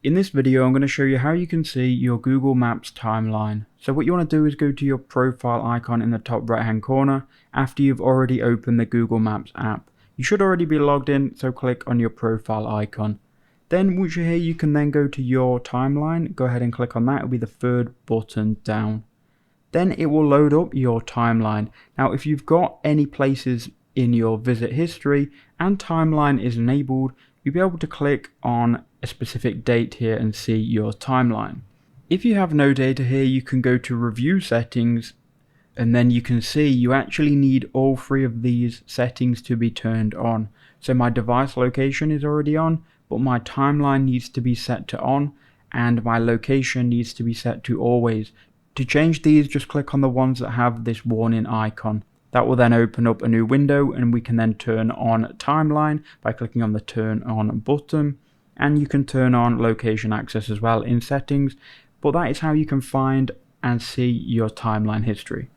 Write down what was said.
In this video, I'm going to show you how you can see your Google Maps timeline. So what you want to do is go to your profile icon in the top right hand corner after you've already opened the Google Maps app. You should already be logged in, so click on your profile icon. Then once you're here, you can then go to your timeline. Go ahead and click on that. It'll be the third button down. Then it will load up your timeline. Now if you've got any places in your visit history and timeline is enabled, you'll be able to click on a specific date here and see your timeline. If you have no data here, you can go to review settings, and then you can see you actually need all three of these settings to be turned on. So my device location is already on, but my timeline needs to be set to on, and my location needs to be set to always. To change these, just click on the ones that have this warning icon. That will then open up a new window, and we can then turn on timeline by clicking on the turn on button, and you can turn on location access as well in settings. But that is how you can find and see your timeline history.